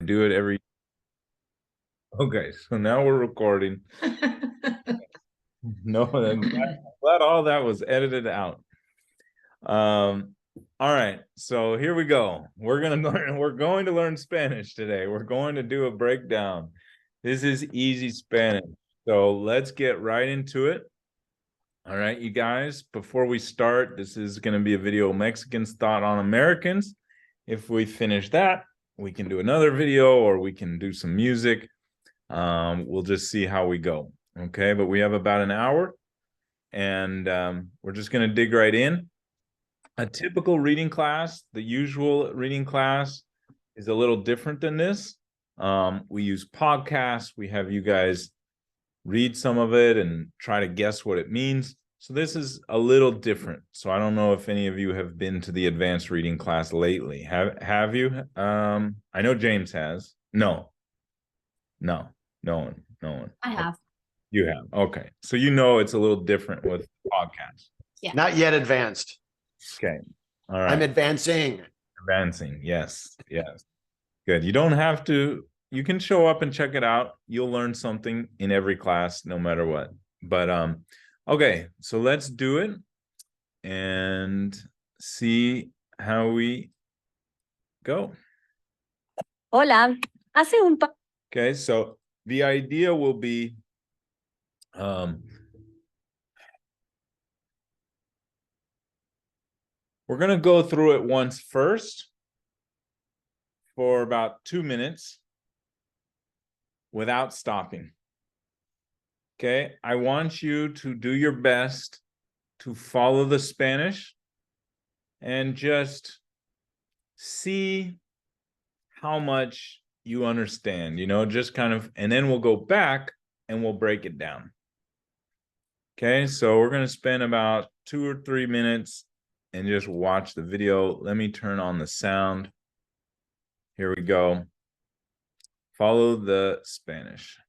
do it every. Okay, so now we're recording. No, I'm glad all that was edited out. All right, so here we go. We're going to learn Spanish today. We're going to do a breakdown. This is easy Spanish. So let's get right into it. All right, you guys, before we start, this is going to be a video Mexicans thought on Americans. If we finish that, we can do another video or we can do some music. We'll just see how we go. Okay, but we have about an hour and we're just going to dig right in. A typical reading class, the usual reading class, is a little different than this. We use podcasts. We have you guys read some of it and try to guess what it means. So this is a little different. So I don't know if any of you have been to the advanced reading class lately. Have you? I know James has. No one. I have. You have. Okay. So you know it's a little different with podcasts. Yeah. Not yet advanced. Okay. All right. I'm advancing. Advancing. Yes. Good. You don't have to. You can show up and check it out. You'll learn something in every class, no matter what. But okay, so let's do it and see how we go. Hola. Hace un par. Okay, so the idea will be we're going to go through it once first for about 2 minutes without stopping. Okay, I want you to do your best to follow the Spanish and just see how much you understand, just kind of, and then we'll go back and we'll break it down. Okay, so we're going to spend about 2 or 3 minutes and just watch the video. Let me turn on the sound. Here we go. Follow the Spanish.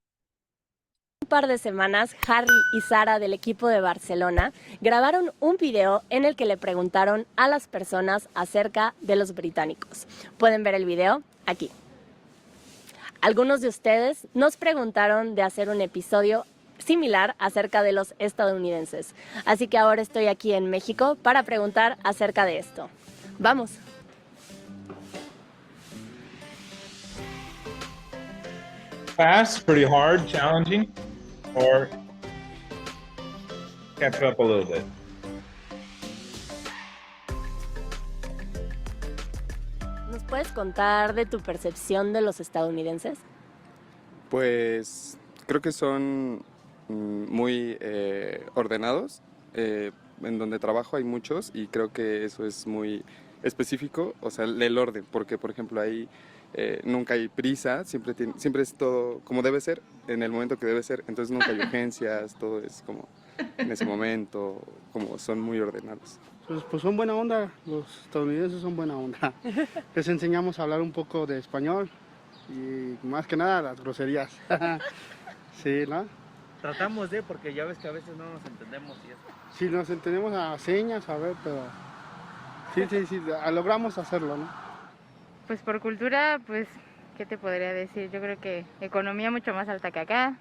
Un par de semanas, Harry y Sara del equipo de Barcelona grabaron un video en el que le preguntaron a las personas acerca de los británicos. Pueden ver el video aquí. Algunos de ustedes nos preguntaron de hacer un episodio similar acerca de los estadounidenses. Así que ahora estoy aquí en México para preguntar acerca de esto. ¡Vamos! Fast, pretty hard, challenging, or catch up a little bit? ¿Nos puedes contar de tu percepción de los estadounidenses? Pues creo que son muy ordenados. En donde trabajo hay muchos y creo que eso es muy específico, o sea, el orden, porque por ejemplo ahí nunca hay prisa, siempre es todo como debe ser, en el momento que debe ser, entonces nunca hay urgencias, todo es como en ese momento, como son muy ordenados. Pues son buena onda, los estadounidenses son buena onda. Les enseñamos a hablar un poco de español y más que nada las groserías. Sí, ¿no? Tratamos porque ya ves que a veces no nos entendemos y eso. Sí, nos entendemos a señas, a ver, pero sí, logramos hacerlo, ¿no? Pues por cultura, pues, ¿qué te podría decir? Yo creo que economía mucho más alta que acá.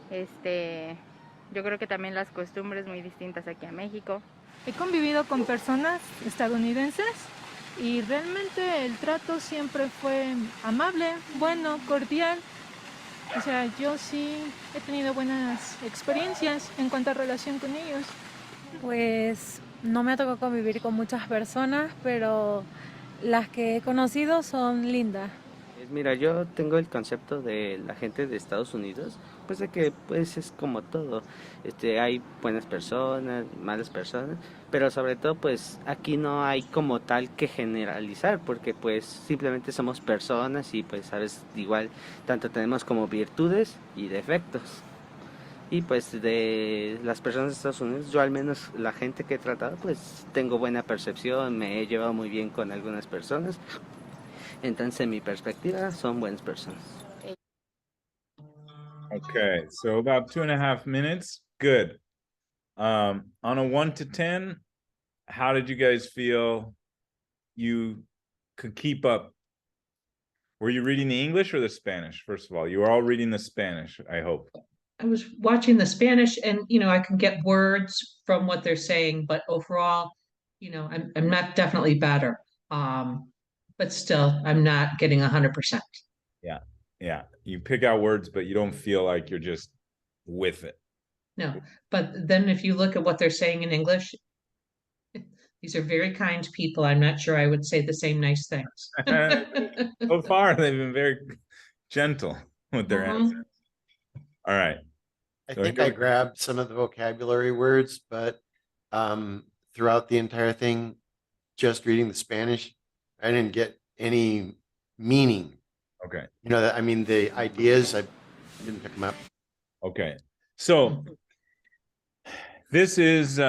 Yo creo que también las costumbres muy distintas aquí a México. He convivido con personas estadounidenses y realmente el trato siempre fue amable, bueno, cordial. O sea, yo sí he tenido buenas experiencias en cuanto a relación con ellos. Pues no me ha tocado convivir con muchas personas, pero las que he conocido son lindas. Mira, yo tengo el concepto de la gente de Estados Unidos, pues de que pues es como todo, hay buenas personas, malas personas, pero sobre todo pues aquí no hay como tal que generalizar, porque pues simplemente somos personas y pues sabes, igual tanto tenemos como virtudes y defectos. Y pues de las personas de Estados Unidos, yo al menos la gente que he tratado, pues tengo buena percepción, me he llevado muy bien con algunas personas. Entonces, en mi perspectiva, son buenas personas. Okay, so about 2.5 minutes. Good. On a 1 to 10, how did you guys feel you could keep up? Were you reading the English or the Spanish? First of all, you were all reading the Spanish, I hope. I was watching the Spanish and, I can get words from what they're saying, but overall, I'm not definitely better. But still, I'm not getting 100%. Yeah. Yeah. You pick out words, but you don't feel like you're just with it. No, but then if you look at what they're saying in English, these are very kind people. I'm not sure I would say the same nice things. So far, they've been very gentle with their Mhm. answers. All right. I So think here I we- grabbed some of the vocabulary words, but throughout the entire thing, just reading the Spanish, I didn't get any meaning. Okay. I mean, the ideas, I didn't pick them up. Okay. So this is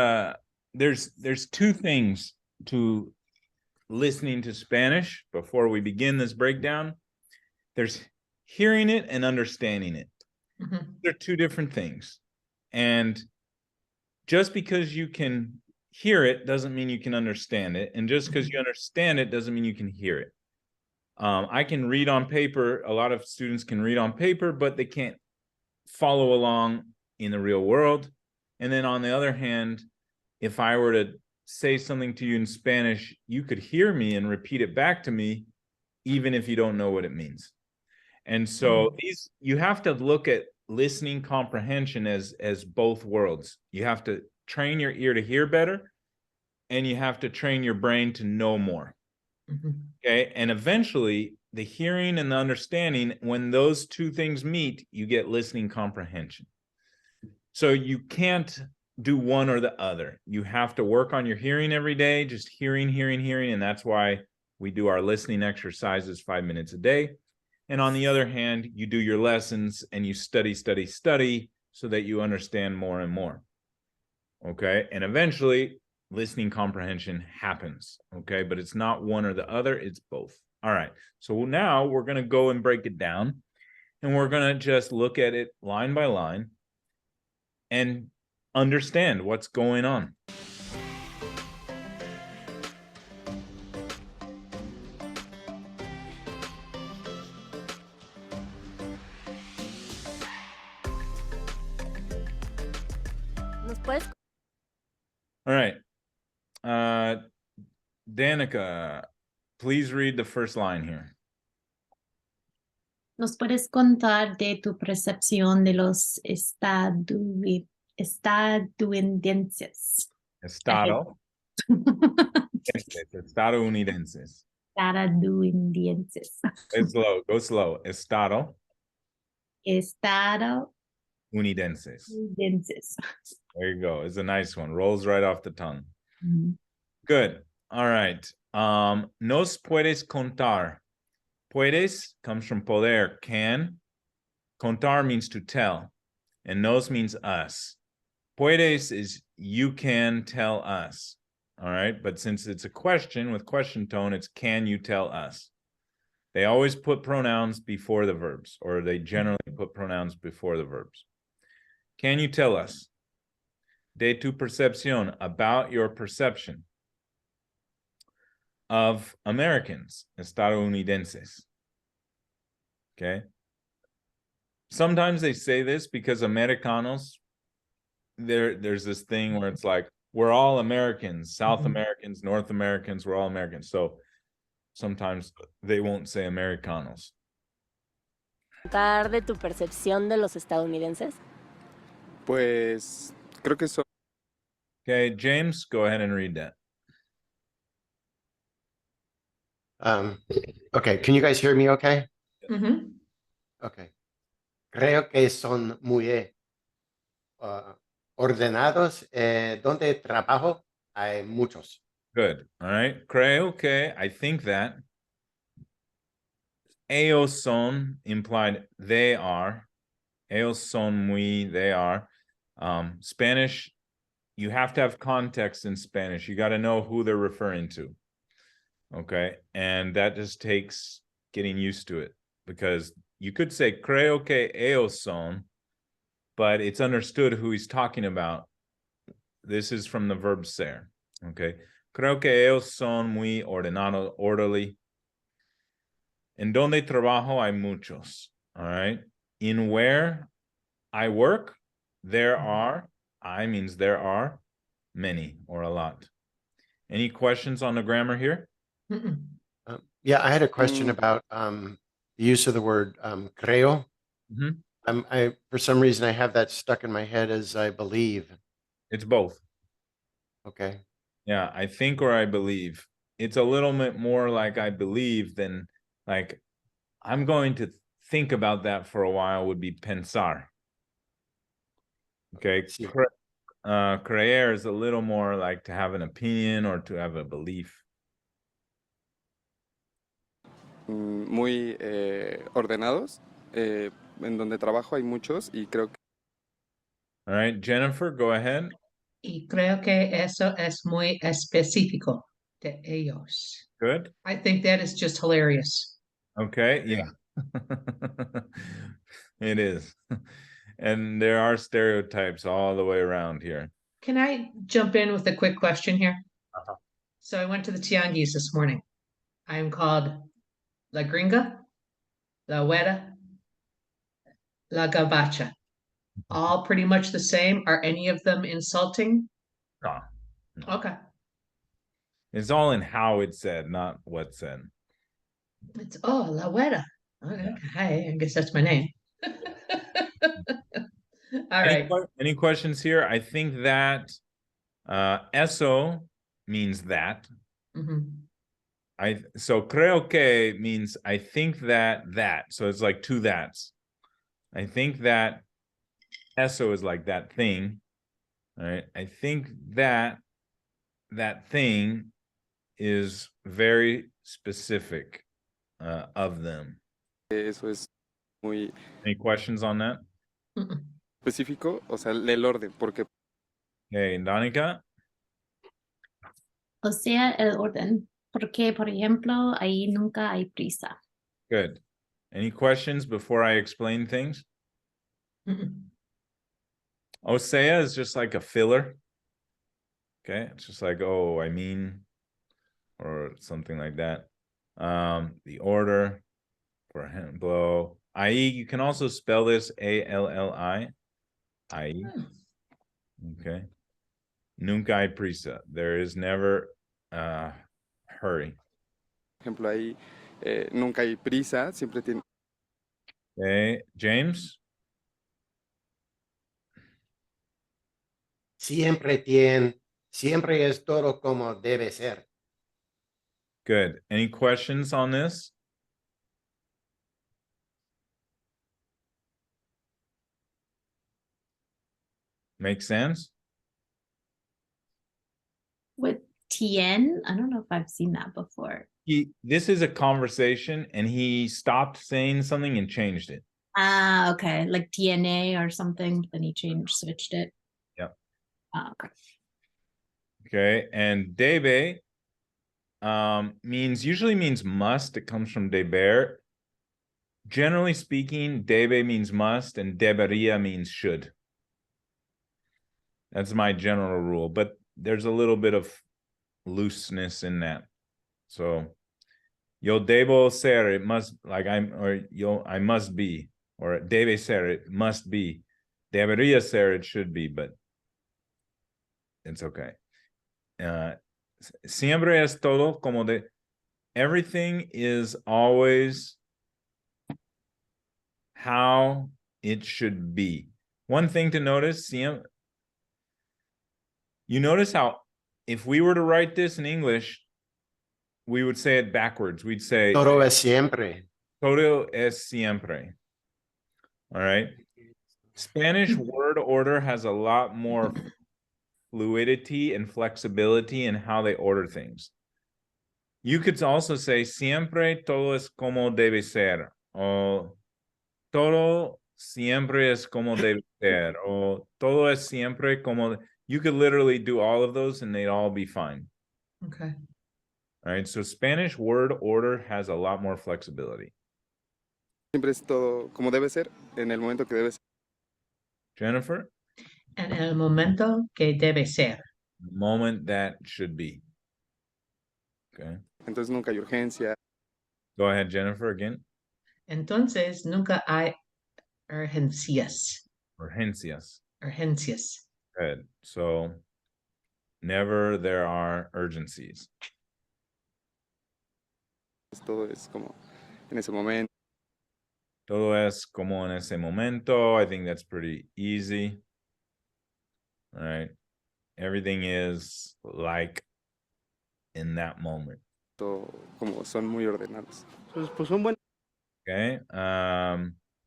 there's two things to listening to Spanish before we begin this breakdown. There's hearing it and understanding it. Mhm. They're two different things. And just because you can hear it doesn't mean you can understand it. And just because you understand it doesn't mean you can hear it. I can read on paper. A lot of students can read on paper, but they can't follow along in the real world. And then on the other hand, if I were to say something to you in Spanish, you could hear me and repeat it back to me, even if you don't know what it means. And so you have to look at listening comprehension as both worlds. You have to train your ear to hear better, and you have to train your brain to know more. Mhm. Okay. And eventually the hearing and the understanding, when those two things meet, you get listening comprehension. So you can't do one or the other. You have to work on your hearing every day, just hearing. And that's why we do our listening exercises 5 minutes a day. And on the other hand, you do your lessons and you study so that you understand more and more. Okay. And eventually listening comprehension happens. Okay. But it's not one or the other, it's both. All right. So now we're going to go and break it down, and we're going to just look at it line by line and understand what's going on. ¿Nos puedes All right. Danica, please read the first line here. ¿Nos puedes contar de tu percepción de los estadounidenses? Estadounidenses. Estadounidenses. Go slow. Estadounidenses. Unidenses. There you go. It's a nice one. Rolls right off the tongue. Mhm. Good. All right. Nos puedes contar. Puedes comes from poder, can. Contar means to tell. And nos means us. Puedes is you can tell us. All right. But since it's a question with question tone, it's can you tell us? They always put pronouns before the verbs, or they generally put pronouns before the verbs. Can you tell us? De tu percepción, about your perception of Americans, estadounidenses. Okay. Sometimes they say this because Americanos, there's this thing where it's like, we're all Americans, South Americans, North Americans, we're all Americans. So sometimes they won't say Americanos. contar de tu percepción de los estadounidenses? Pues creo que son Okay, James, go ahead and read that. Okay, can you guys hear me okay? Mhm. Okay. Creo que son muy ordenados. Donde trabajo hay muchos. Good. All right. Creo que, I think that. Ellos son implied they are. Ellos son muy, they are. Spanish, you have to have context in Spanish. You got to know who they're referring to. Okay. And that just takes getting used to it, because you could say creo que ellos son, but it's understood who he's talking about. This is from the verb ser. Okay. Creo que ellos son muy ordenados, orderly. En donde trabajo hay muchos. All right. In where I work, there are, I means there are many or a lot. Any questions on the grammar here? Mm-mm. Yeah, I had a question Mm. about the use of the word creo. Mhm. For some reason, I have that stuck in my head as I believe. It's both. Okay. Yeah, I think or I believe. It's a little bit more like I believe than like I'm going to think about that for a while would be pensar. Okay. Sí. Creer is a little more like to have an opinion or to have a belief. Muy ordenados. En donde trabajo hay muchos y creo que All right, Jennifer, go ahead. Y creo que eso es muy específico de ellos. Good. I think that is just hilarious. Okay, yeah. It is. And there are stereotypes all the way around here. Can I jump in with a quick question here? Uh-huh. So I went to the Tianguis this morning. I'm called La Gringa, La Huera, La Gabacha. All pretty much the same. Are any of them insulting? No, no. Okay. It's all in how it's said, not what's said. It's La Huera. Okay. Yeah. Hi, I guess that's my name. All right. Any questions here? I think that eso means that. Mhm. So creo que means I think that. So it's like two that's. I think that eso is like that thing. All right. I think that thing is very specific of them. eso es muy Any questions on that? Mm-mm. específico, o sea, el orden, porque Okay, Danica. O sea, el orden. Porque, por ejemplo, ahí nunca hay prisa. Good. Any questions before I explain things? Mm-mm. Osea is just like a filler. Okay, it's just like, oh, I mean, or something like that. The order, for ejemplo, ahí, you can also spell this A-L-L-I. Ahí. Okay. Nunca hay prisa. There is never hurry. por ejemplo ahí nunca hay prisa, siempre tiene Okay, James? Siempre es todo como debe ser. Good. Any questions on this? Make sense? With tien, I don't know if I've seen that before. This is a conversation and he stopped saying something and changed it. Ah, okay. Like TNA or something, then he switched it. Yep. Okay. Okay, and debe usually means must. It comes from deber. Generally speaking, debe means must and debería means should. That's my general rule, but there's a little bit of looseness in that. So yo debo ser, it must, like I must be, or debe ser, it must be. Debería ser, it should be, but it's okay. Siempre es todo como de, everything is always how it should be. One thing to notice, you notice how if we were to write this in English, we would say it backwards. We'd say Todo es siempre. todo es siempre. All right. Spanish word order has a lot more fluidity and flexibility in how they order things. You could also say siempre todo es como debe ser, or todo siempre es como debe ser, or todo es siempre como. You could literally do all of those and they'd all be fine. Okay. All right, so Spanish word order has a lot more flexibility. siempre es todo como debe ser, en el momento que debe ser. Jennifer? En el momento que debe ser. The moment that should be. Okay. Entonces nunca hay urgencia. Go ahead, Jennifer, again. Entonces, nunca hay urgencias. Urgencias. Urgencias. Good. So never there are urgencies. Todo es como en ese momento. Todo es como en ese momento. I think that's pretty easy. All right. Everything is like in that moment. Como son muy ordenados. Entonces, pues son buenos. Okay.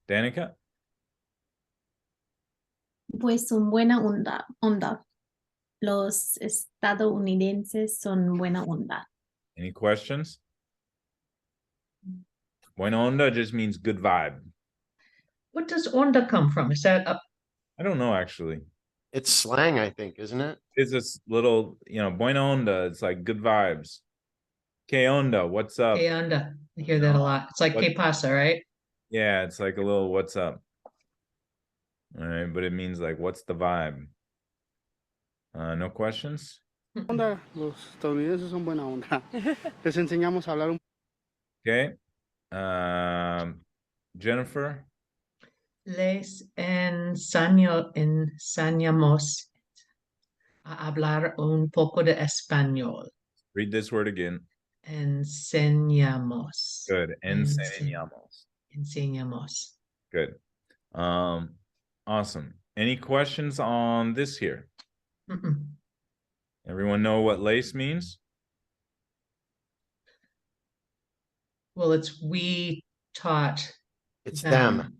Danica? Pues son buena onda. Los estadounidenses son buena onda. Any questions? Buena onda just means good vibe. What does onda come from? Is that a I don't know, actually. It's slang, I think, isn't it? It's this little, buena onda. It's like good vibes. Que onda? What's up? que onda? I hear that a lot. It's like What- que pasa, right? Yeah, it's like a little what's up. All right, but it means like what's the vibe? No questions? Onda, los estadounidenses son buena onda. Les enseñamos a hablar un Okay. Jennifer? Les enseñamos a hablar un poco de español. Read this word again. Enseñamos. Good. Enseñamos. Enseñamos. Good. Awesome. Any questions on this here? Mm-mm. Everyone know what lace means? Well, it's we taught It's them.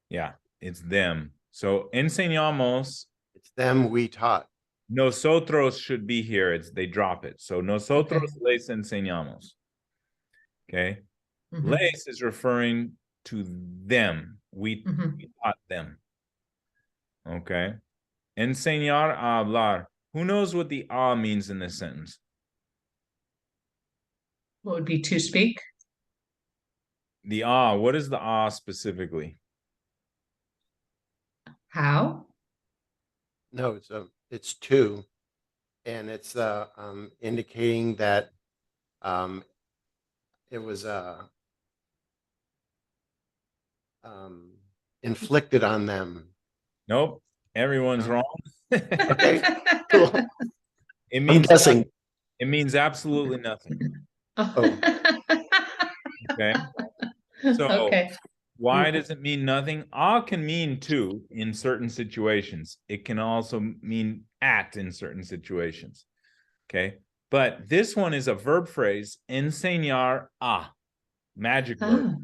Yeah, it's them. So enseñamos, It's them we taught. nosotros should be here. They drop it. So nosotros les enseñamos. Okay. Mhm. Les is referring to them. We Mhm. taught them. Okay. Enseñar a hablar. Who knows what the a means in this sentence? What would be to speak? The a, what is the a specifically? How? No, it's two, and it's indicating that it was inflicted on them. Nope. Everyone's wrong. Okay, cool. It I'm means guessing. it means absolutely nothing. Oh. Okay. So Okay. why does it mean nothing? A can mean to in certain situations. It can also mean at in certain situations. Okay. But this one is a verb phrase, enseñar a, magic word.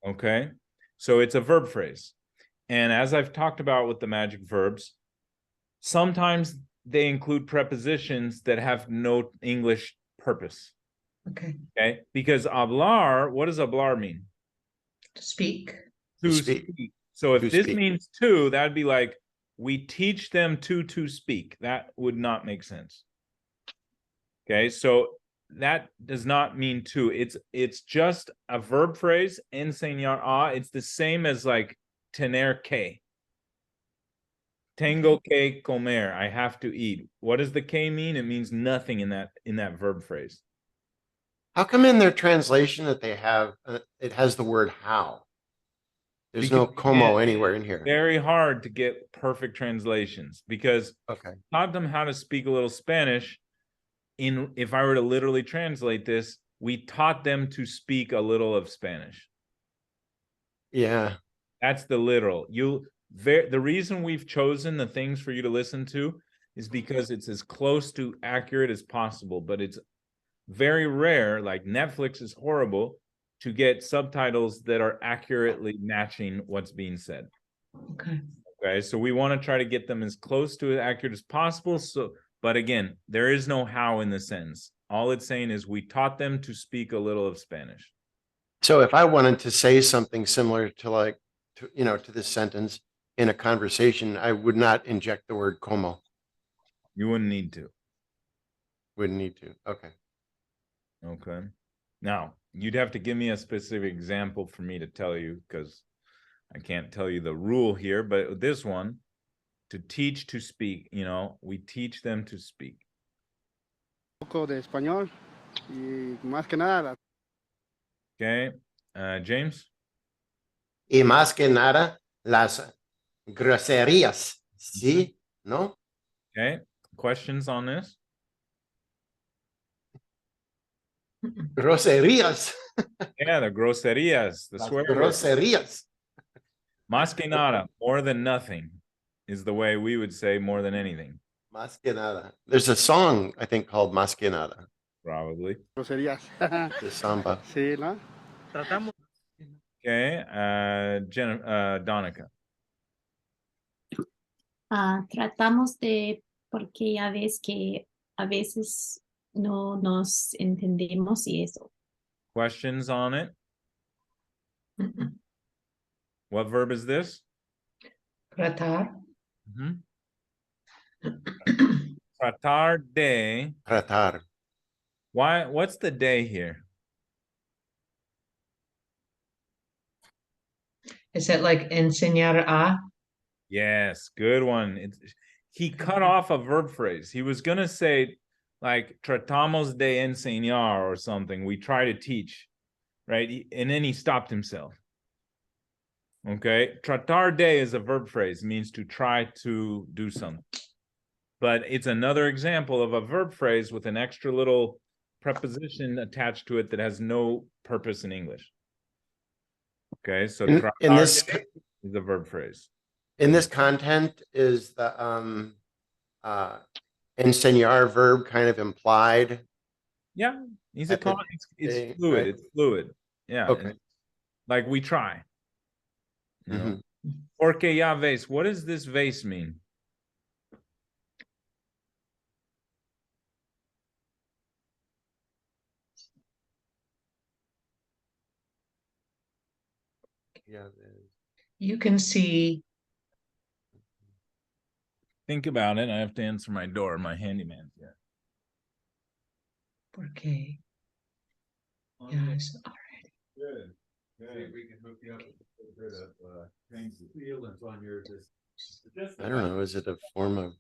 Ah, Okay. So it's a verb phrase. And as I've talked about with the magic verbs, sometimes they include prepositions that have no English purpose. okay. Okay. Because hablar, what does hablar mean? To speak. To speak. speak. So if To this speak. means to, that'd be like, we teach them to speak. That would not make sense. Okay, so that does not mean to. It's just a verb phrase, enseñar a. It's the same as like tener que. Tengo que comer. I have to eat. What does the que mean? It means nothing in that verb phrase. How come in their translation that they have it has the word how? There's no Because, como yeah, anywhere in here. Very hard to get perfect translations because Okay. taught them how to speak a little Spanish. If I were to literally translate this, we taught them to speak a little of Spanish. Yeah. That's the literal. The reason we've chosen the things for you to listen to is because it's as close to accurate as possible, but it's very rare, like Netflix is horrible, to get subtitles that are accurately matching what's being said. Okay. Okay, so we want to try to get them as close to accurate as possible. But again, there is no how in the sentence. All it's saying is we taught them to speak a little of Spanish. So if I wanted to say something similar to to this sentence in a conversation, I would not inject the word como. You wouldn't need to. Wouldn't need to. Okay. Okay. Now, you'd have to give me a specific example for me to tell you, because I can't tell you the rule here, but this one, to teach to speak, we teach them to speak. poco de español y más que nada Okay, James. Y más que nada, las groserías. ¿Sí? ¿No? Okay, questions on this? Groserías. Yeah, the groserías, the Las swear words. groserías. Más que nada, more than nothing, is the way we would say more than anything, Más que nada. There's a song, I think, called Más que nada. probably. Groserías. The samba. Sí, ¿no? Tratamos. Okay, Donica. Tratamos de, porque ya ves que a veces no nos entendemos y eso. Questions on it? Mm-mm. What verb is this? Tratar. Mhm. Tratar de. Tratar. Why? What's the day here? Is it like enseñar a? Yes, good one. He cut off a verb phrase. He was gonna say like tratamos de enseñar or something. We try to teach, right? And then he stopped himself. Okay, tratar de is a verb phrase, means to try to do something. But it's another example of a verb phrase with an extra little preposition attached to it that has no purpose in English. Okay, so In tratar this de is a verb phrase. in this content, is the enseñar verb kind of implied? Yeah, he's At the it's day, fluid. right? It's fluid. Yeah. Okay. Like we try. You know. Mhm. Porque ya ves. What does this vase mean? Yeah. You can see. Think about it. I have to answer my door. My handyman's here. Porque. Yes. Good. Good. We can hook you up with rid of things the feelings on your I don't know. Is it a form of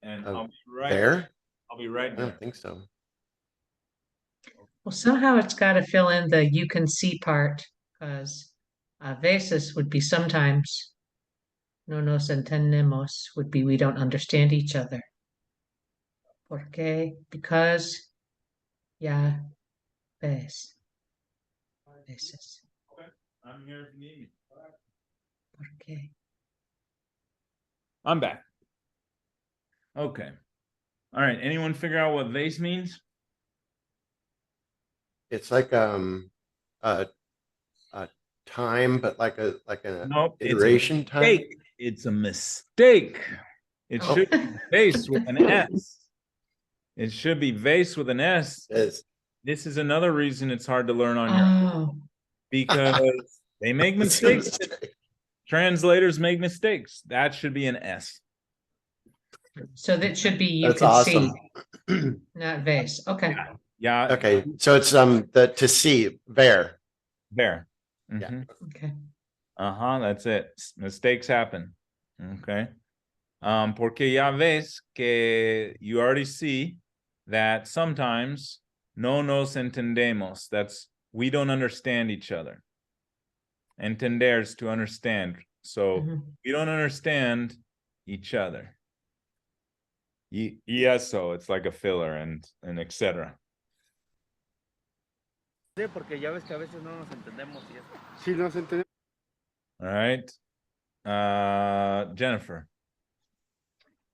And of I'll be right there? I'll be right I there. don't think so. Well, somehow it's got to fill in the you can see part, because veces would be sometimes. No nos entendemos would be we don't understand each other. Porque, because, ya ves. Veces. I'm here if you need me. Porque. I'm back. Okay. All right. Anyone figure out what vase means? It's like a time, but like an Nope. It's a iteration time. mistake. It's a mistake. It Oh. should be vase with an S. It should be vase with an S. Is This is another reason it's hard to learn on your own, Oh, because they make mistakes. Translators make mistakes. That should be an S. so that should be you That's can awesome. see, not vase. Okay. Yeah. Okay, so it's the to see ver. There. Yeah. Mhm. Okay. Uh-huh, that's it. Mistakes happen. Okay. Porque ya ves que you already see that sometimes no nos entendemos. That's we don't understand each other. Entender is to understand. So Mhm. we don't understand each other. Y eso, it's like a filler and etc. Sí, porque ya ves que a veces no nos entendemos y eso. Sí, nos entendemos. All right. Jennifer.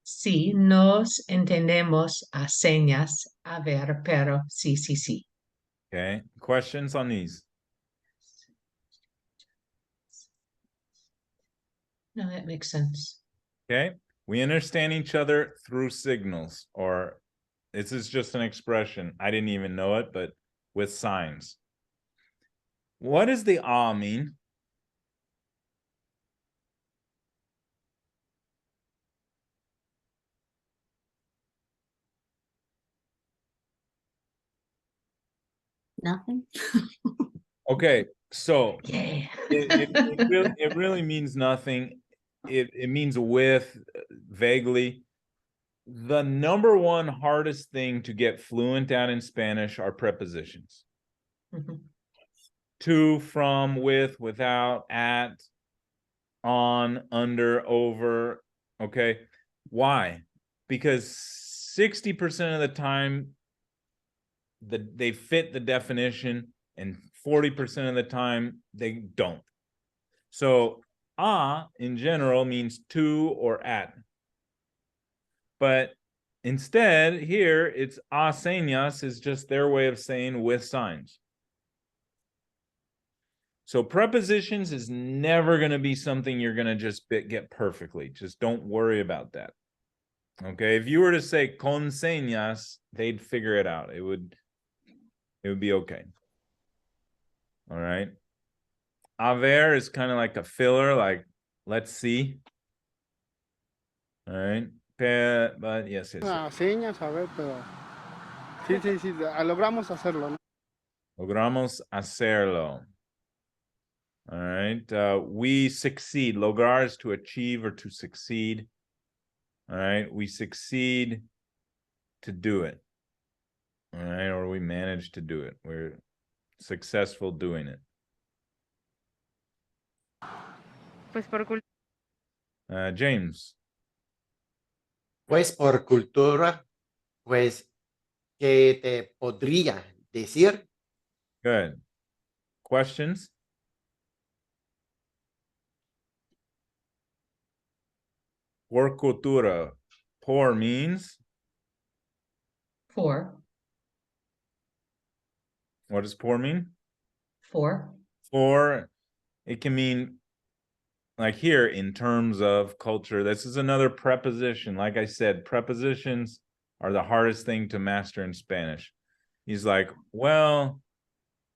Sí, nos entendemos a señas, a ver, pero sí, sí, sí. Okay. Questions on these? No, that makes sense. Okay. We understand each other through signals, or this is just an expression. I didn't even know it, but with signs. What does the ah mean? Nothing. Okay, so Yeah. it really means nothing. It means with, vaguely. The number one hardest thing to get fluent at in Spanish are prepositions. Mhm. To, from, with, without, at, on, under, over. Okay. Why? Because 60% of the time they fit the definition and 40% of the time they don't. So in general means to or at. But instead here it's señas is just their way of saying with signs. So prepositions is never going to be something you're going to just get perfectly. Just don't worry about that. Okay, if you were to say con señas, they'd figure it out. It would be okay. All right. A ver is kind of like a filler, like let's see. All right. But yes. Señas, a ver, pero sí, logramos hacerlo, ¿no? Logramos hacerlo. All right. We succeed. Lograr is to achieve or to succeed. All right. We succeed to do it. All right. Or we manage to do it. We're successful doing it. Pues por James. Pues por cultura, pues, ¿qué te podría decir? Good. Questions? Por cultura. Por means? For. What does por mean? For. For, it can mean, like here, in terms of culture. This is another preposition. Like I said, prepositions are the hardest thing to master in Spanish. He's like, well,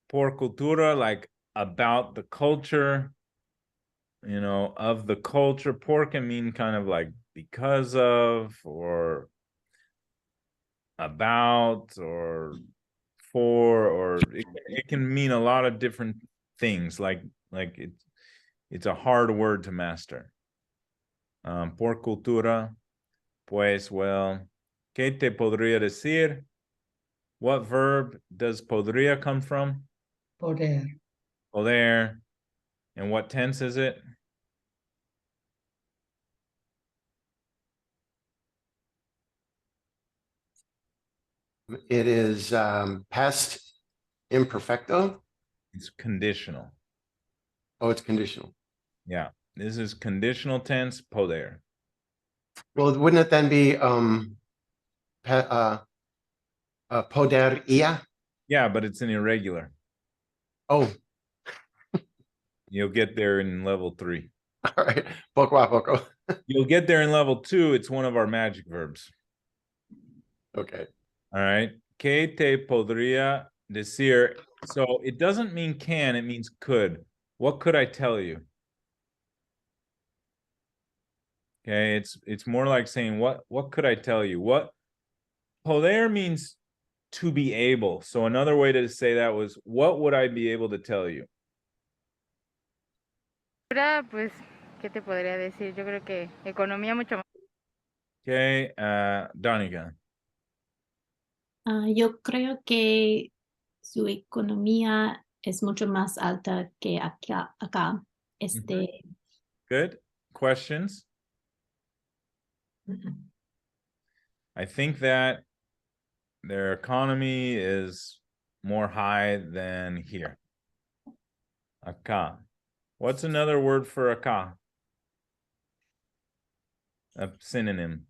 por cultura, like about the culture, you know, of the culture. Por can mean kind of like because of, or about, or for, or it can mean a lot of different things. Like it's a hard word to master. Por cultura, pues, well, ¿qué te podría decir? What verb does podría come from? Poder. Poder. And what tense is it? It is past imperfecto. It's conditional. Oh, it's conditional. Yeah, this is conditional tense, poder. Well, wouldn't it then be poderia? Yeah, but it's an irregular. Oh, You'll get there in level 3. all right. Poco a poco. You'll get there in level 2. It's one of our magic verbs. Okay. All right. ¿Qué te podría decir? So it doesn't mean can, it means could. What could I tell you? Okay, it's more like saying what could I tell you? What poder means to be able. So another way to say that was what would I be able to tell you? pues, ¿qué te podría decir? Yo creo que economía mucho más. Okay, Danica. Yo creo que su economía es mucho más alta que acá. Good. Questions? I think that their economy is more high than here. Acá. What's another word for acá? A synonym.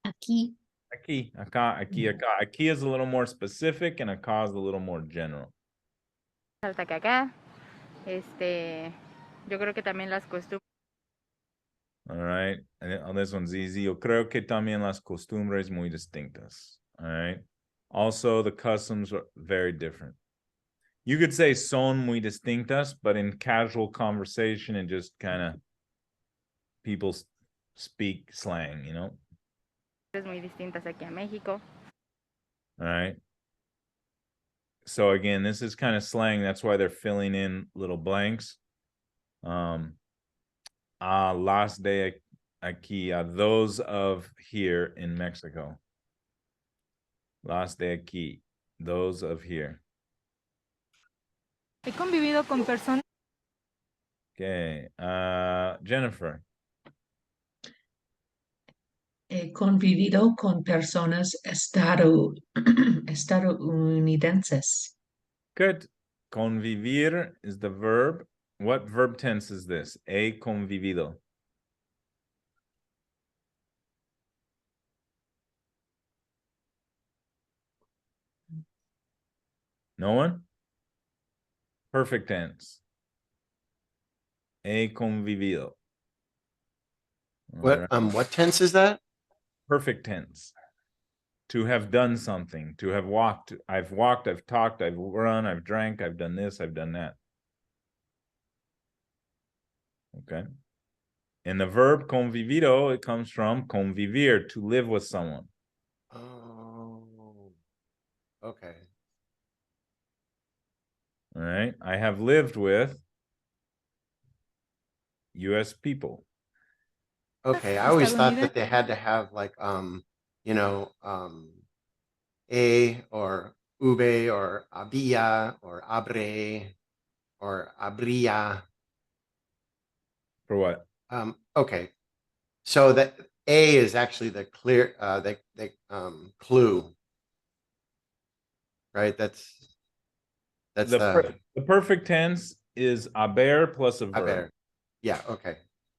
Aquí. Aquí, acá, aquí, acá. Aquí is a little more specific and acá is a little more general. Alta que acá. Yo creo que también las costumbres. All right. And this one's easy. Yo creo que también las costumbres muy distintas. All right. Also, the customs are very different. You could say son muy distintas, but in casual conversation and just kind of people speak slang, you know? Muy distintas aquí a México. All right. So again, this is kind of slang. That's why they're filling in little blanks. Last day aquí, those of here in Mexico. Last day aquí, those of here. He convivido con personas. Okay, Jennifer. He convivido con personas estadounidenses. Good. Convivir is the verb. What verb tense is this? He convivido. No one? Perfect tense. He convivido. All right. What tense is that? Perfect tense. To have done something, to have walked. I've walked, I've talked, I've run, I've drank, I've done this, I've done that. Okay. And the verb convivido, it comes from convivir, to live with someone. Oh, okay. All right. I have lived with US people. Okay, I always thought that they had to have like you know, a or ube or había or abre or habría. For what? Okay. So that a is actually the clear the clue. Right? That's The perfect tense is haber plus a verb. haber. Yeah, okay.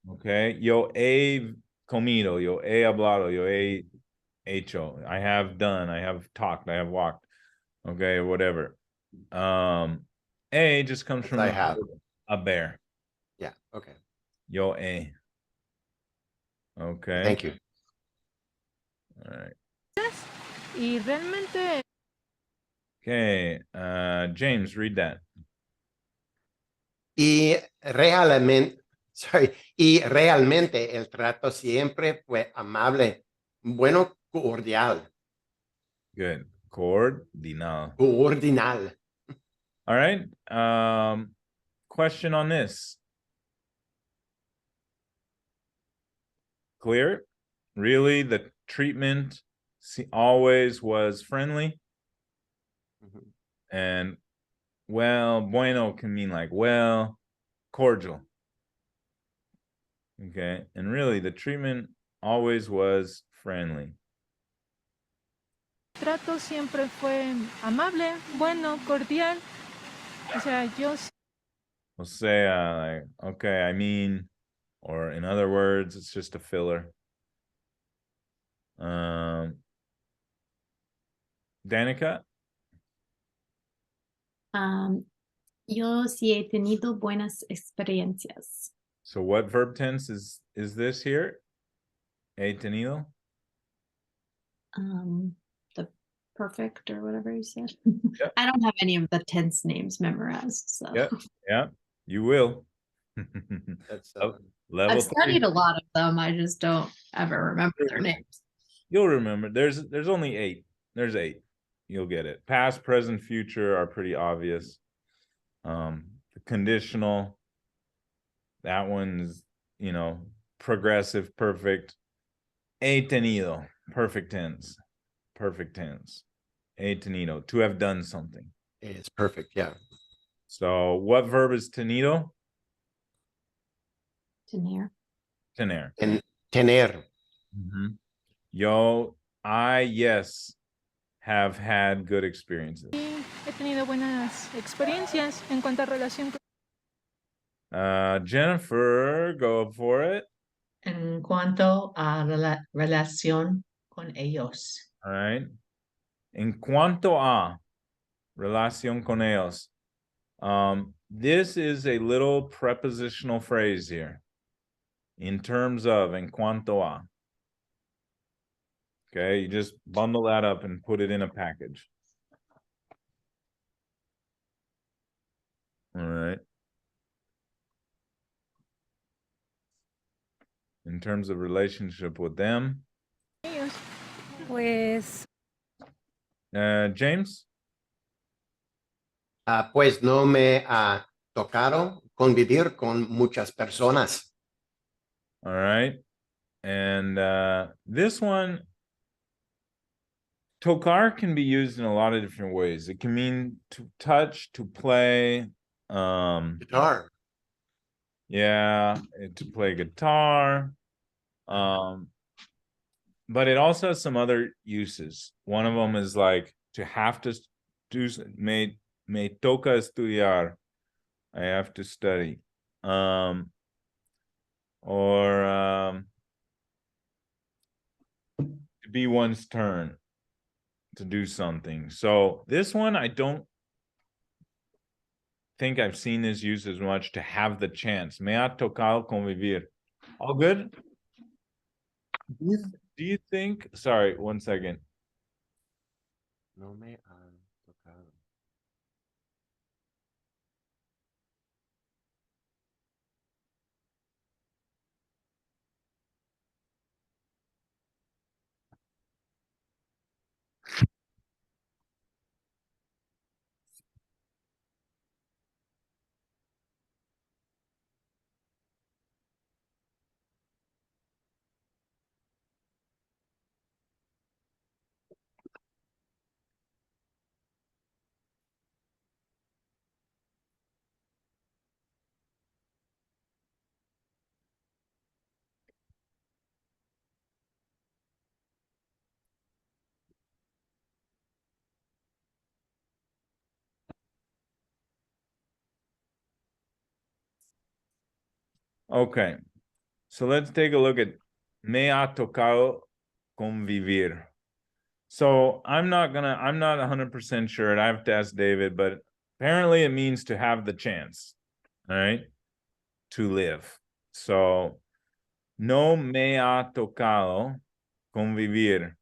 Okay. Yo he comido, yo he hablado, yo he hecho. I have done, I have talked, I have walked. Okay, whatever. A just comes from I the have. verb haber. Yeah, okay. Yo he. Okay. Thank you. All right. Y realmente Okay. James, read that. Y realmente el trato siempre fue amable, bueno, cordial. Good. Coordinal. Coordinal. All right. Question on this. Clear? Really, the treatment always was friendly? Mhm. And well, bueno can mean like well, cordial. Okay. And really, the treatment always was friendly. el trato siempre fue amable, bueno, cordial. O sea, yo We'll say, like, okay, I mean, or in other words, it's just a filler. Danica? Yo sí he tenido buenas experiencias. So what verb tense is this here? He tenido? The perfect or whatever you said. Yep. I don't have any of the tense names memorized, so Yeah, you will. That's Level I've studied 3. a lot of them. I just don't ever remember their names. You'll remember. There's only 8. There's 8. You'll get it. Past, present, future are pretty obvious. The conditional, that one's, progressive, perfect. He tenido, perfect tense. Perfect tense. He tenido, to have done something. It's perfect, yeah. So what verb is tenido? Tener. Tener. And tener. Yo, yes, have had good experiences. he tenido buenas experiencias en cuanto a relación con Jennifer, go for it. En cuanto a relación con ellos. All right. En cuanto a relación con ellos. This is a little prepositional phrase here. In terms of, en cuanto a. Okay, you just bundle that up and put it in a package. All right. In terms of relationship with them. ellos. Pues James? Pues no me ha tocado convivir con muchas personas. All right. And this one, tocar can be used in a lot of different ways. It can mean to touch, to play, Guitar. Yeah, to play guitar. But it also has some other uses. One of them is like to have to do, me toca estudiar. I have to study. Or to be one's turn to do something. So this one, I don't think I've seen this used as much, to have the chance. Me ha tocado convivir. All good? Do you think, sorry, one second. No me han tocado. Okay, so let's take a look at me ha tocado convivir. So I'm not 100% sure, and I have to ask David, but apparently it means to have the chance, all right, to live. So no me ha tocado convivir.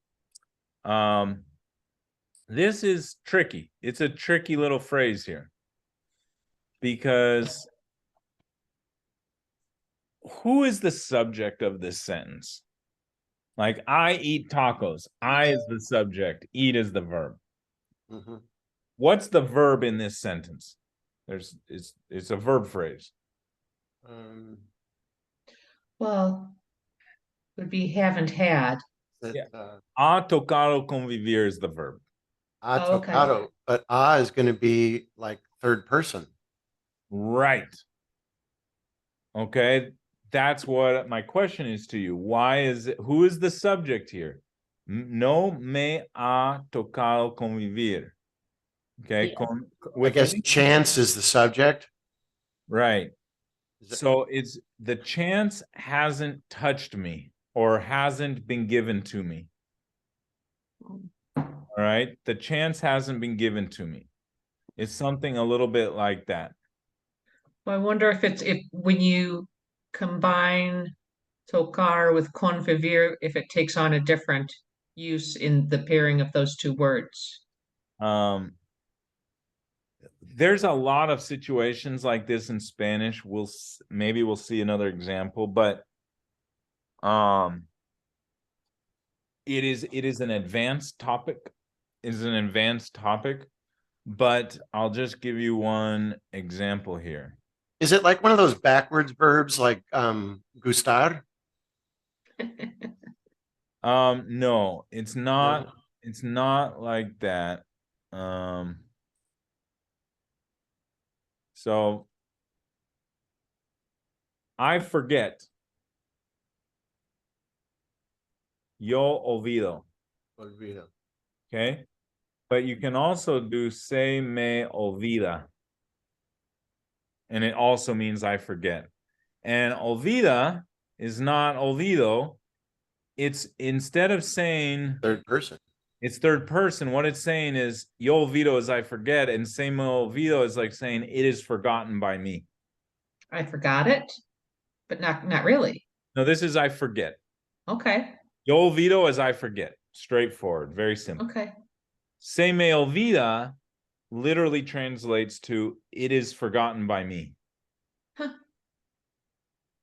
This is tricky. It's a tricky little phrase here, because who is the subject of this sentence? Like, I eat tacos. I is the subject. Eat is the verb. Mhm. What's the verb in this sentence? It's a verb phrase. Well, would be haven't had. That, Yeah. Ha tocado convivir is the verb. ha Oh, okay. tocado, but is going to be like third person. Right. Okay. That's what my question is to you. Why is it, who is the subject here? No me ha tocado convivir. Okay. I guess chance is the subject. Right. Is it- So it's the chance hasn't touched me or hasn't been given to me. All right. The chance hasn't been given to me. It's something a little bit like that. Well, I wonder if when you combine tocar with convivir, if it takes on a different use in the pairing of those two words. There's a lot of situations like this in Spanish. Maybe we'll see another example, but it is an advanced topic. It is an advanced topic, but I'll just give you one example here. Is it like one of those backwards verbs like gustar? No, it's not. No. It's not like that. So I forget. Yo olvido. Olvido. Okay. But you can also do se me olvida. And it also means I forget. And olvida is not olvido. It's, instead of saying Third person. it's third person, what it's saying is yo olvido is I forget, and se me olvido is like saying it is forgotten by me. I forgot it, but not really. No, this is I forget. Okay, Yo olvido is I forget. Straightforward, very simple. okay. Se me olvida literally translates to it is forgotten by me. Huh.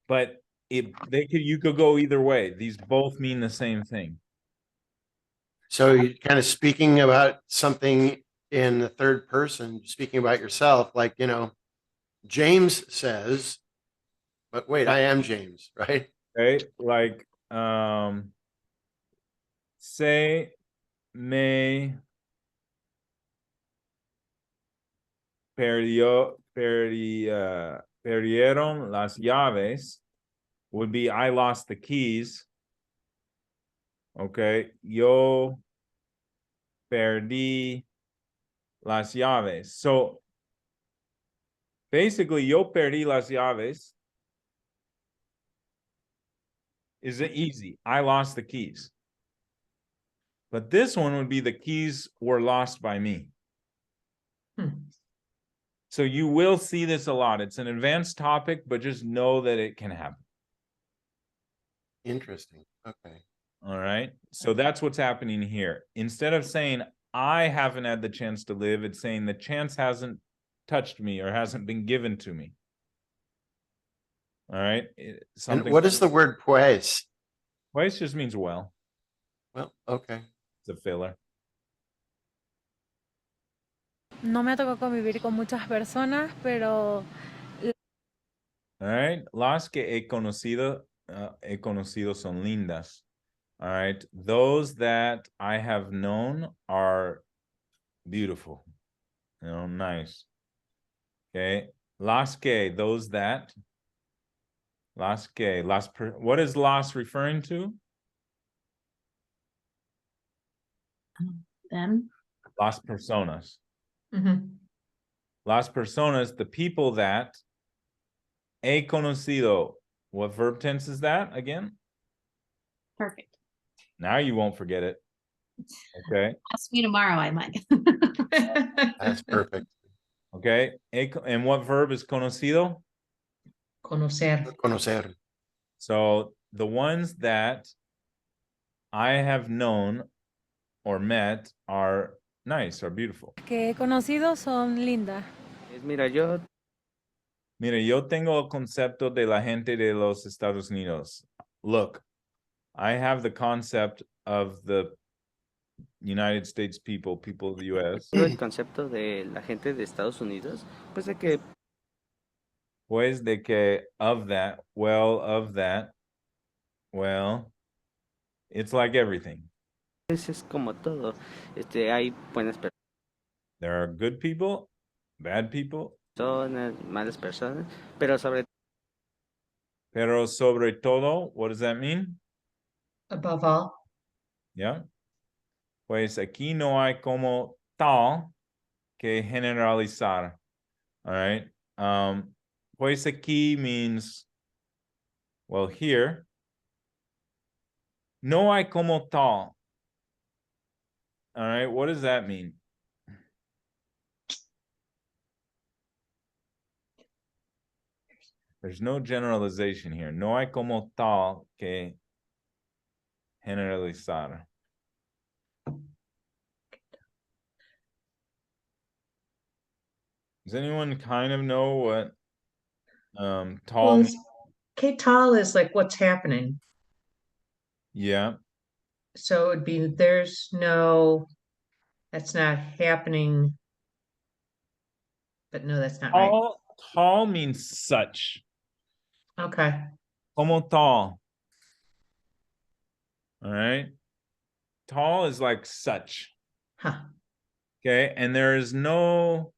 But you could go either way. These both mean the same thing. So you're kind of speaking about something in the third person, speaking about yourself, like, James says, but wait, I am James, right? Okay, like se me perdieron las llaves would be I lost the keys. Okay, yo perdí las llaves. So basically, yo perdí las llaves is easy. I lost the keys. But this one would be the keys were lost by me. So you will see this a lot. It's an advanced topic, but just know that it can happen. Interesting. Okay. All right. So that's what's happening here. Instead of saying, I haven't had the chance to live, it's saying the chance hasn't touched me or hasn't been given to me. All right. And what is the word pues? Pues just means well. Well, okay. It's a filler. No me ha tocado convivir con muchas personas, pero All right. Las que he conocido son lindas. All right. Those that I have known are beautiful. You know, nice. Okay. Las que, those that. Las que, what is las referring to? Them. Las personas. Mhm. Las personas, the people that he conocido. What verb tense is that again? Perfect. Now you won't forget it. Okay. Ask me tomorrow, I might. That's perfect. Okay. And what verb is conocido? Conocer. Conocer. So the ones that I have known or met are nice, are beautiful. que he conocido son lindas. Mira, yo Mira, yo tengo el concepto de la gente de los Estados Unidos. Look, I have the concept of the United States people of the US. tengo el concepto de la gente de Estados Unidos, pues de que Pues de que of that, it's like everything. pues es como todo. Hay buenas There are good people, bad people, personas, malas personas, pero sobre todo, what does that mean? Above all. Yeah. Pues aquí no hay como tal que generalizar. All right. Pues aquí means, well, here. No hay como tal. All right. What does that mean? There's no generalization here. No hay como tal que generalizar. Does anyone kind of know what tal Well, means? ¿Qué tal is like what's happening? Yeah. So it'd be that's not happening. But no, that's not right. Tal means such. Okay. Como tal. All right. Tal is like such. Huh. Okay. And there is no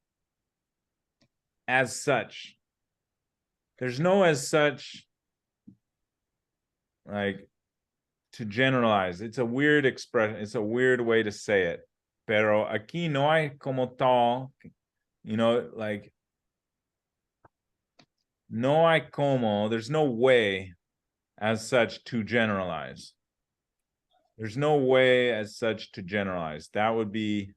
as such. There's no as such, like, to generalize. It's a weird expression. It's a weird way to say it. Pero aquí no hay como tal, you know, like, no hay como, there's no way as such to generalize. There's no way as such to generalize. That would be,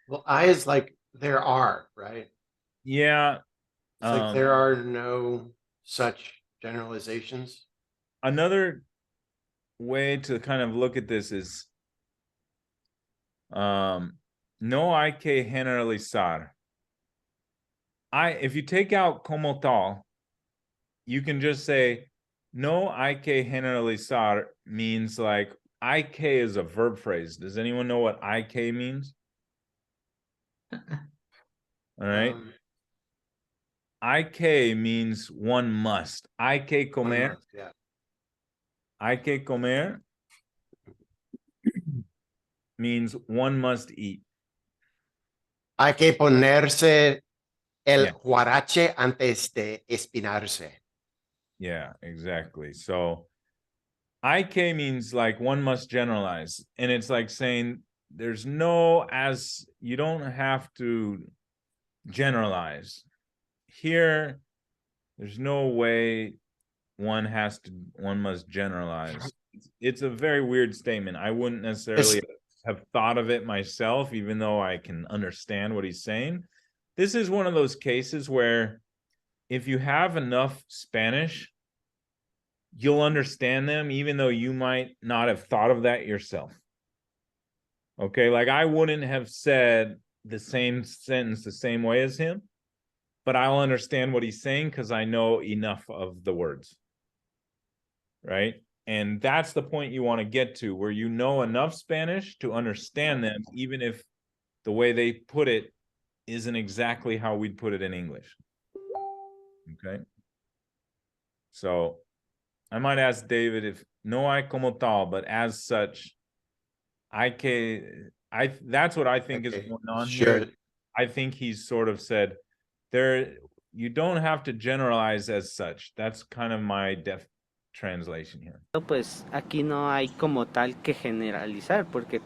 Well, I is like there are, right? yeah. It's like there are no such generalizations. Another way to kind of look at this is, no hay que generalizar. If you take out como tal, you can just say, no hay que generalizar means like, IK is a verb phrase. Does anyone know what IK means? All right. IK means one must. IK comer. Yeah. Hay que comer means one must eat. Hay que ponerse el Yeah. huarache antes de espinarse. Yeah, exactly. So IK means like one must generalize, and it's like saying there's no, as you don't have to generalize. Here, there's no way one must generalize. It's a very weird statement. I wouldn't necessarily have thought of it myself, even though I can understand what he's saying. This is one of those cases where if you have enough Spanish, you'll understand them, even though you might not have thought of that yourself. Okay, like I wouldn't have said the same sentence the same way as him, but I'll understand what he's saying because I know enough of the words. Right? And that's the point you want to get to, where you know enough Spanish to understand them, even if the way they put it isn't exactly how we'd put it in English. Okay? So I might ask David if no hay como tal, but as such, that's what I think is going on here. I think he's sort of said you don't have to generalize as such. That's kind of my translation here. Pues aquí no hay como tal que generalizar, porque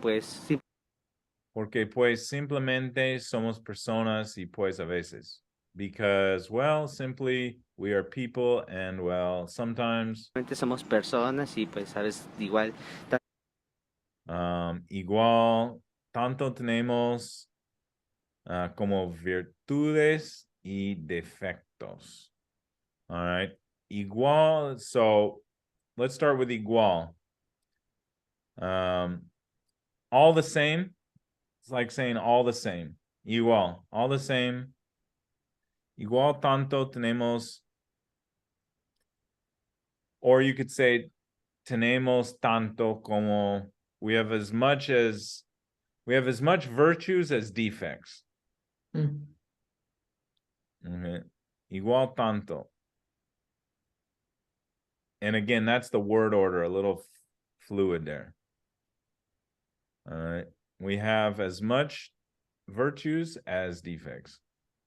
pues simplemente somos personas y pues a veces. Because, well, simply we are people and, well, sometimes somos personas y pues sabes igual. Igual, tanto tenemos como virtudes y defectos. All right. Igual. So let's start with igual. All the same. It's like saying all the same. Igual. All the same. Igual tanto tenemos. Or you could say tenemos tanto como we have as much virtues as defects. Mm. Okay. Igual tanto. And again, that's the word order, a little fluid there. All right. We have as much virtues as defects.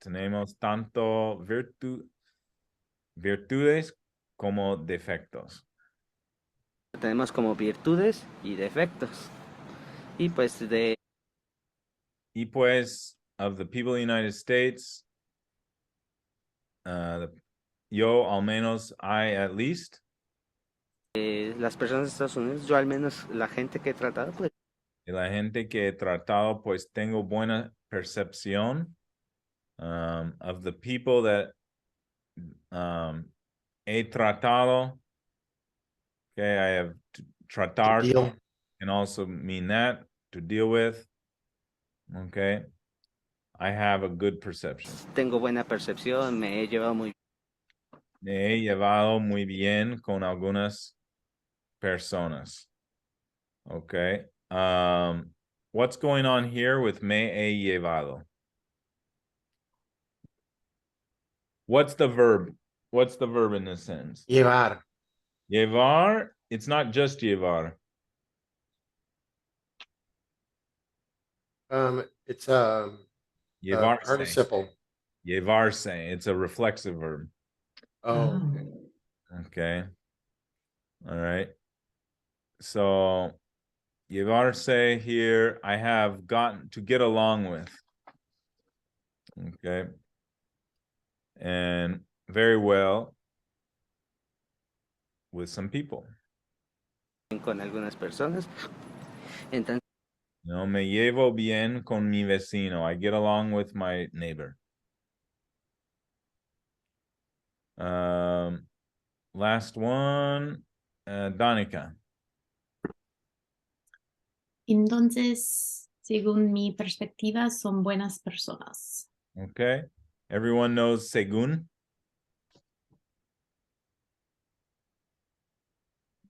Tenemos tanto virtudes como defectos. Tenemos como virtudes y defectos. Y pues of the people of the United States, yo al menos, I at least. Las personas de Estados Unidos, yo al menos la gente que he tratado, pues. Y la gente que he tratado, pues tengo buena percepción of the people that he tratado. Okay, I have tratar can also mean that, to deal with. Okay, I have a good perception. Tengo buena percepción, me he llevado muy bien con algunas personas. Okay. What's going on here with me he llevado? What's the verb? What's the verb in this sentence? Llevar. Llevar, it's not just llevar. It's a Llevarse. participle. Llevarse, it's a reflexive verb. Oh. Okay. All right. So llevarse here, I have gotten to get along with. Okay. And very well with some people. Con algunas personas. Entonces, no, me llevo bien con mi vecino. I get along with my neighbor. Last one, Danica. Entonces, según mi perspectiva, son buenas personas. Okay. Everyone knows según.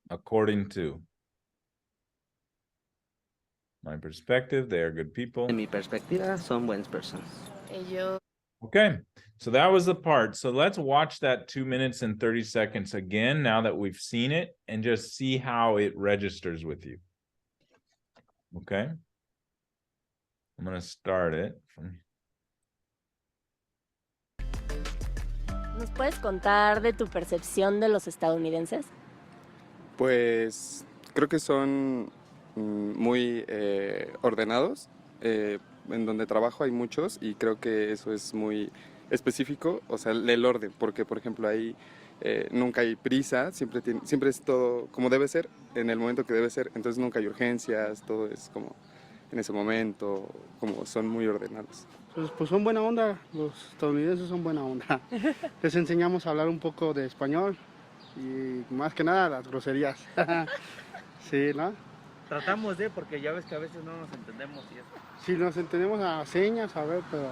According to. My perspective, they are good people. En mi perspectiva, son buenas personas. Okay, so that was the part. So let's watch that 2 minutes and 30 seconds again, now that we've seen it, and just see how it registers with you. Okay. I'm gonna start it from. ¿Nos puedes contar de tu percepción de los estadounidenses? Pues creo que son muy ordenados. En donde trabajo hay muchos y creo que eso es muy específico, o sea, el orden, porque por ejemplo ahí nunca hay prisa, siempre es todo como debe ser, en el momento que debe ser, entonces nunca hay urgencias, todo es como en ese momento, como son muy ordenados. Pues son buena onda, los estadounidenses son buena onda. Les enseñamos a hablar un poco de español y más que nada las groserías. Sí, ¿no? Tratamos de, porque ya ves que a veces no nos entendemos y eso. Sí, nos entendemos a señas, a ver, pero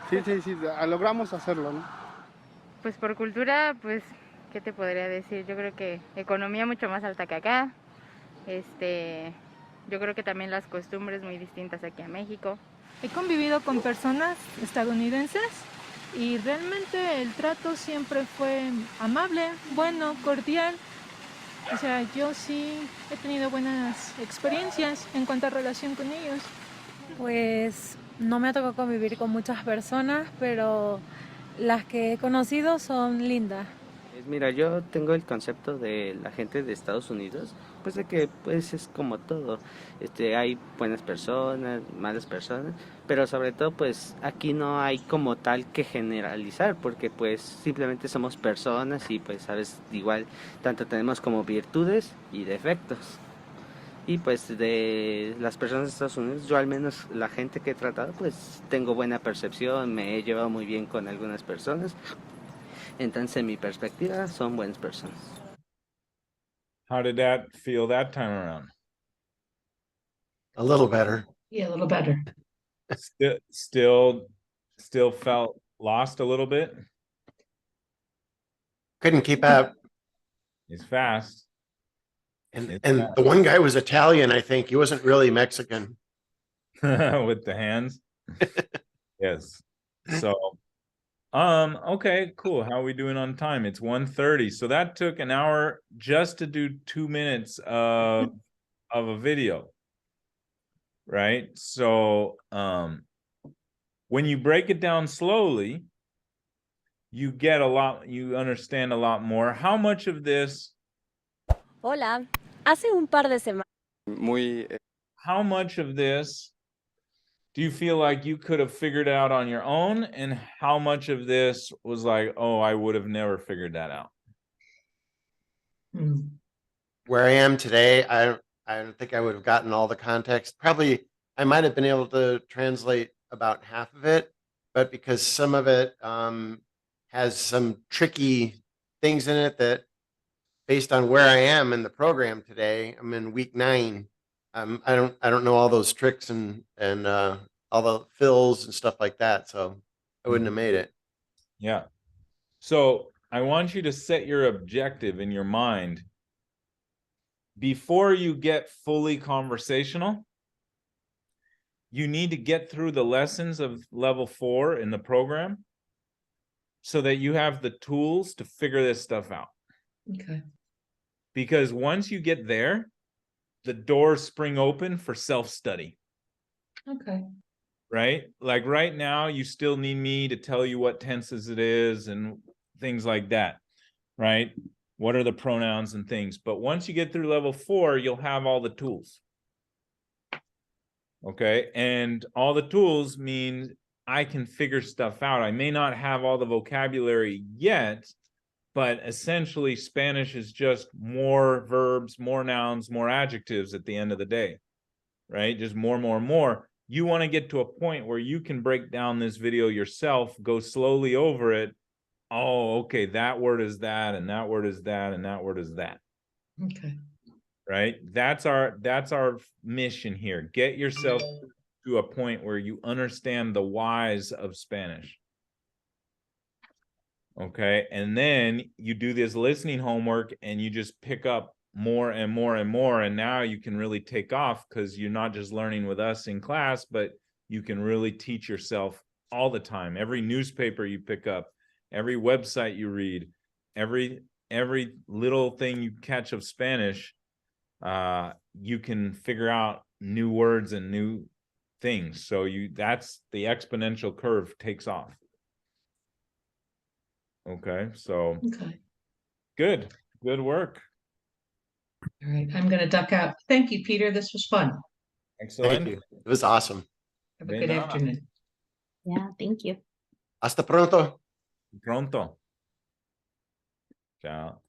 sí, logramos hacerlo, ¿no? Pues por cultura, pues, ¿qué te podría decir? Yo creo que economía mucho más alta que acá. Yo creo que también las costumbres muy distintas aquí a México. He convivido con personas estadounidenses y realmente el trato siempre fue amable, bueno, cordial. O sea, yo sí he tenido buenas experiencias en cuanto a relación con ellos. Pues no me ha tocado convivir con muchas personas, pero las que he conocido son lindas. Mira, yo tengo el concepto de la gente de Estados Unidos, pues de que pues es como todo, hay buenas personas, malas personas, pero sobre todo pues aquí no hay como tal que generalizar, porque pues simplemente somos personas y pues sabes, igual tanto tenemos como virtudes y defectos. Y pues de las personas de Estados Unidos, yo al menos la gente que he tratado, pues tengo buena percepción, me he llevado muy bien con algunas personas. Entonces, en mi perspectiva, son buenas personas. How did that feel that time around? A little better. Yeah, a little better. Still felt lost a little bit. Couldn't keep up. It's fast. And the one guy was Italian, I think. He wasn't really Mexican. With the hands. Yes. So okay, cool. How are we doing on time? It's 1:30. So that took an hour just to do 2 minutes of a video. Right? So when you break it down slowly, you understand a lot more. How much of this? Hola, hace un par de semanas. Muy How much of this do you feel like you could have figured out on your own? And how much of this was like, oh, I would have never figured that out? Where I am today, I don't think I would have gotten all the context. Probably I might have been able to translate about half of it, but because some of it has some tricky things in it that based on where I am in the program today, I'm in week 9. I don't know all those tricks and all the fills and stuff like that. So I wouldn't have made it. Yeah. So I want you to set your objective in your mind before you get fully conversational. You need to get through the lessons of level 4 in the program so that you have the tools to figure this stuff out. Okay. Because once you get there, the doors spring open for self-study. Okay. Right? Like right now, you still need me to tell you what tenses it is and things like that. Right? What are the pronouns and things? But once you get through level 4, you'll have all the tools. Okay? And all the tools mean I can figure stuff out. I may not have all the vocabulary yet, but essentially Spanish is just more verbs, more nouns, more adjectives at the end of the day, right? Just more. You want to get to a point where you can break down this video yourself, go slowly over it. Oh, okay, that word is that, and that word is that, and that word is that. Okay. Right? That's our mission here. Get yourself to a point where you understand the whys of Spanish. Okay, and then you do this listening homework and you just pick up more and more and more, and now you can really take off because you're not just learning with us in class, but you can really teach yourself all the time. Every newspaper you pick up, every website you read, every little thing you catch of Spanish, you can figure out new words and new things. So that's the exponential curve takes off. Okay, so Okay. good work. All right. I'm going to duck out. Thank you, Peter. This was fun. Excellent. Thank you. It was awesome. Have De a good nada. afternoon. Yeah, thank you. Hasta pronto. Pronto. Ciao.